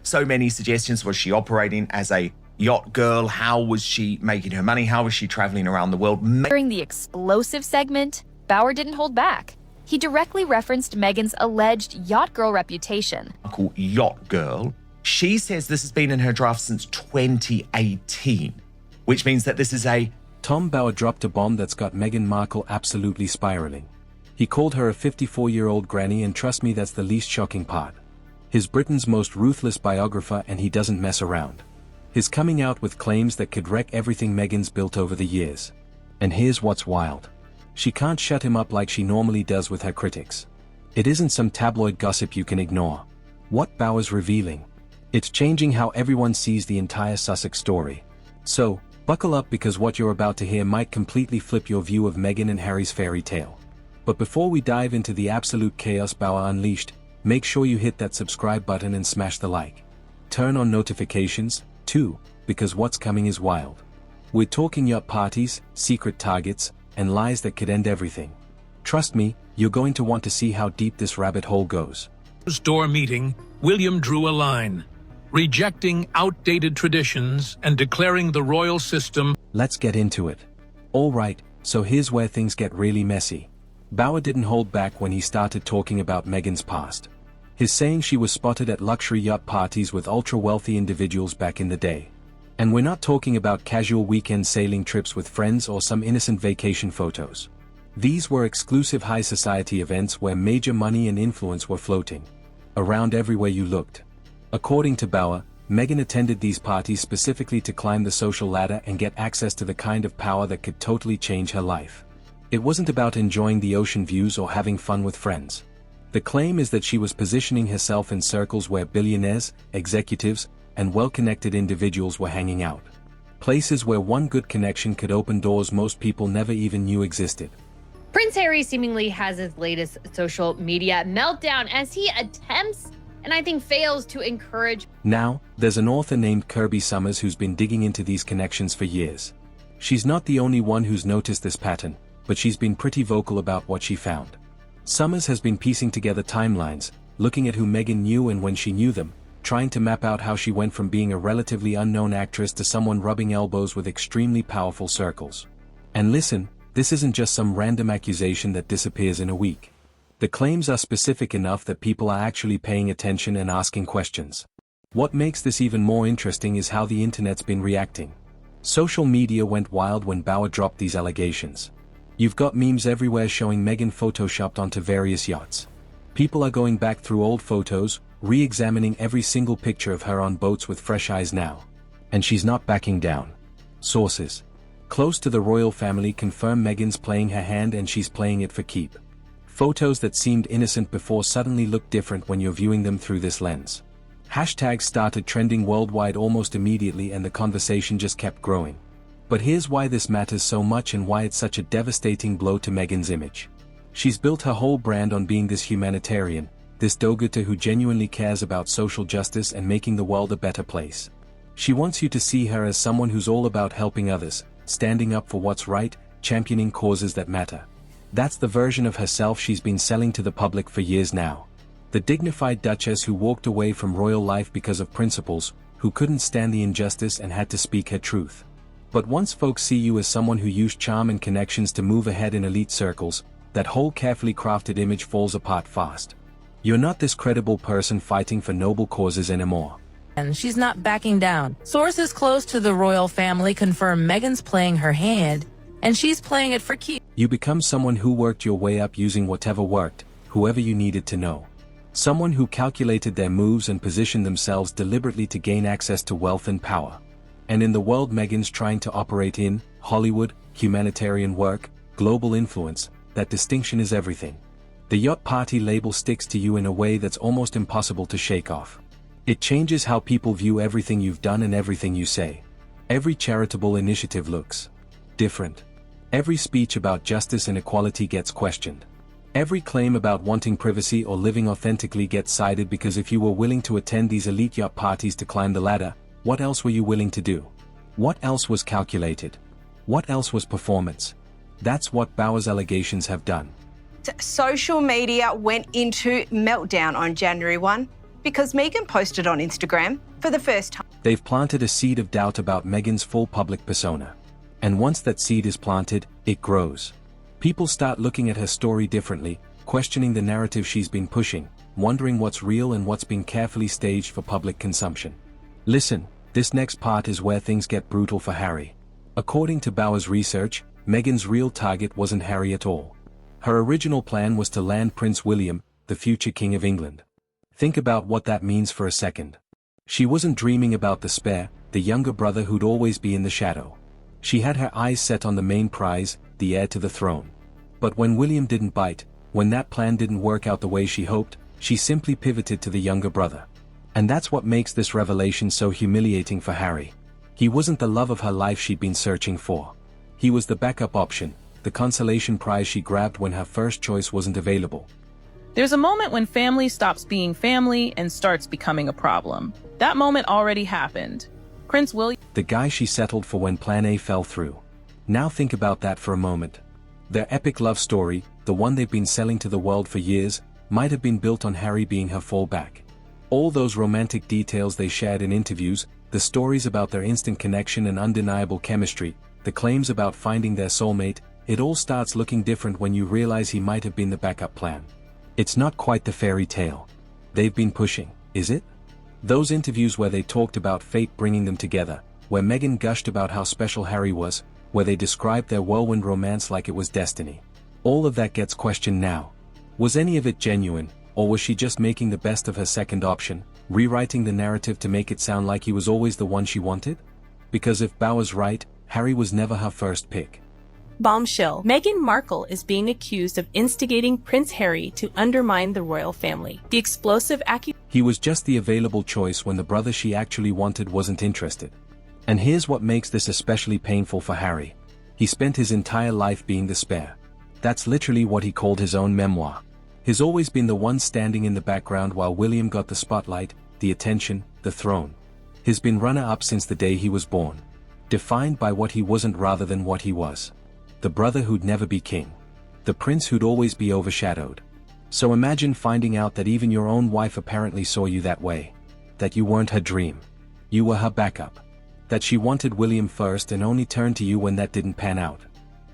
So many suggestions. Was she operating as a yacht girl? How was she making her money? How was she traveling around the world? During the explosive segment, Bauer didn't hold back. He directly referenced Meghan's alleged yacht girl reputation. Yacht girl. She says this has been in her draft since 2018, which means that this is a... Tom Bauer dropped a bomb that's got Meghan Markle absolutely spiraling. He called her a 54-year-old granny, and trust me, that's the least shocking part. He's Britain's most ruthless biographer, and he doesn't mess around. He's coming out with claims that could wreck everything Meghan's built over the years. And here's what's wild. She can't shut him up like she normally does with her critics. It isn't some tabloid gossip you can ignore. What Bauer's revealing? It's changing how everyone sees the entire Sussex story. So, buckle up, because what you're about to hear might completely flip your view of Meghan and Harry's fairy tale. But before we dive into the absolute chaos Bauer unleashed, make sure you hit that subscribe button and smash the like. Turn on notifications, too, because what's coming is wild. We're talking yacht parties, secret targets, and lies that could end everything. Trust me, you're going to want to see how deep this rabbit hole goes. Door meeting, William drew a line, rejecting outdated traditions and declaring the royal system. Let's get into it. Alright, so here's where things get really messy. Bauer didn't hold back when he started talking about Meghan's past. He's saying she was spotted at luxury yacht parties with ultra-wealthy individuals back in the day. And we're not talking about casual weekend sailing trips with friends or some innocent vacation photos. These were exclusive high society events where major money and influence were floating around everywhere you looked. According to Bauer, Meghan attended these parties specifically to climb the social ladder and get access to the kind of power that could totally change her life. It wasn't about enjoying the ocean views or having fun with friends. The claim is that she was positioning herself in circles where billionaires, executives, and well-connected individuals were hanging out. Places where one good connection could open doors most people never even knew existed. Prince Harry seemingly has his latest social media meltdown as he attempts, and I think fails, to encourage. Now, there's an author named Kirby Summers who's been digging into these connections for years. She's not the only one who's noticed this pattern, but she's been pretty vocal about what she found. Summers has been piecing together timelines, looking at who Meghan knew and when she knew them, trying to map out how she went from being a relatively unknown actress to someone rubbing elbows with extremely powerful circles. And listen, this isn't just some random accusation that disappears in a week. The claims are specific enough that people are actually paying attention and asking questions. What makes this even more interesting is how the internet's been reacting. Social media went wild when Bauer dropped these allegations. You've got memes everywhere showing Meghan photoshopped onto various yachts. People are going back through old photos, re-examining every single picture of her on boats with fresh eyes now. And she's not backing down. Sources close to the royal family confirm Meghan's playing her hand, and she's playing it for keep. Photos that seemed innocent before suddenly look different when you're viewing them through this lens. Hashtags started trending worldwide almost immediately, and the conversation just kept growing. But here's why this matters so much and why it's such a devastating blow to Meghan's image. She's built her whole brand on being this humanitarian, this go-getter who genuinely cares about social justice and making the world a better place. She wants you to see her as someone who's all about helping others, standing up for what's right, championing causes that matter. That's the version of herself she's been selling to the public for years now. The dignified duchess who walked away from royal life because of principles, who couldn't stand the injustice and had to speak her truth. But once folks see you as someone who used charm and connections to move ahead in elite circles, that whole carefully crafted image falls apart fast. You're not this credible person fighting for noble causes anymore. And she's not backing down. Sources close to the royal family confirm Meghan's playing her hand, and she's playing it for keeps. You become someone who worked your way up using whatever worked, whoever you needed to know. Someone who calculated their moves and positioned themselves deliberately to gain access to wealth and power. And in the world Meghan's trying to operate in, Hollywood, humanitarian work, global influence, that distinction is everything. The yacht party label sticks to you in a way that's almost impossible to shake off. It changes how people view everything you've done and everything you say. Every charitable initiative looks different. Every speech about justice and equality gets questioned. Every claim about wanting privacy or living authentically gets cited, because if you were willing to attend these elite yacht parties to climb the ladder, what else were you willing to do? What else was calculated? What else was performance? That's what Bauer's allegations have done. Social media went into meltdown on January 1. because Meghan posted on Instagram for the first time. They've planted a seed of doubt about Meghan's full public persona. And once that seed is planted, it grows. People start looking at her story differently, questioning the narrative she's been pushing, wondering what's real and what's been carefully staged for public consumption. Listen, this next part is where things get brutal for Harry. According to Bauer's research, Meghan's real target wasn't Harry at all. Her original plan was to land Prince William, the future King of England. Think about what that means for a second. She wasn't dreaming about the spare, the younger brother who'd always be in the shadow. She had her eyes set on the main prize, the heir to the throne. But when William didn't bite, when that plan didn't work out the way she hoped, she simply pivoted to the younger brother. And that's what makes this revelation so humiliating for Harry. He wasn't the love of her life she'd been searching for. He was the backup option, the consolation prize she grabbed when her first choice wasn't available. There's a moment when family stops being family and starts becoming a problem. That moment already happened. Prince William, the guy she settled for when Plan A fell through. Now think about that for a moment. Their epic love story, the one they've been selling to the world for years, might have been built on Harry being her fallback. All those romantic details they shared in interviews, the stories about their instant connection and undeniable chemistry, the claims about finding their soulmate, it all starts looking different when you realize he might have been the backup plan. It's not quite the fairy tale they've been pushing, is it? Those interviews where they talked about fate bringing them together, where Meghan gushed about how special Harry was, where they described their whirlwind romance like it was destiny. All of that gets questioned now. Was any of it genuine, or was she just making the best of her second option, rewriting the narrative to make it sound like he was always the one she wanted? Because if Bauer's right, Harry was never her first pick. Bombshell. Meghan Markle is being accused of instigating Prince Harry to undermine the royal family. The explosive accusation. He was just the available choice when the brother she actually wanted wasn't interested. And here's what makes this especially painful for Harry. He spent his entire life being the spare. That's literally what he called his own memoir. He's always been the one standing in the background while William got the spotlight, the attention, the throne. He's been runner-up since the day he was born. Defined by what he wasn't rather than what he was. The brother who'd never be king. The prince who'd always be overshadowed. So imagine finding out that even your own wife apparently saw you that way. That you weren't her dream. You were her backup. That she wanted William first and only turned to you when that didn't pan out.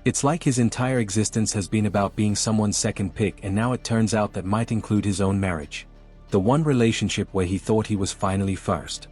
It's like his entire existence has been about being someone's second pick, and now it turns out that might include his own marriage. The one relationship where he thought he was finally first.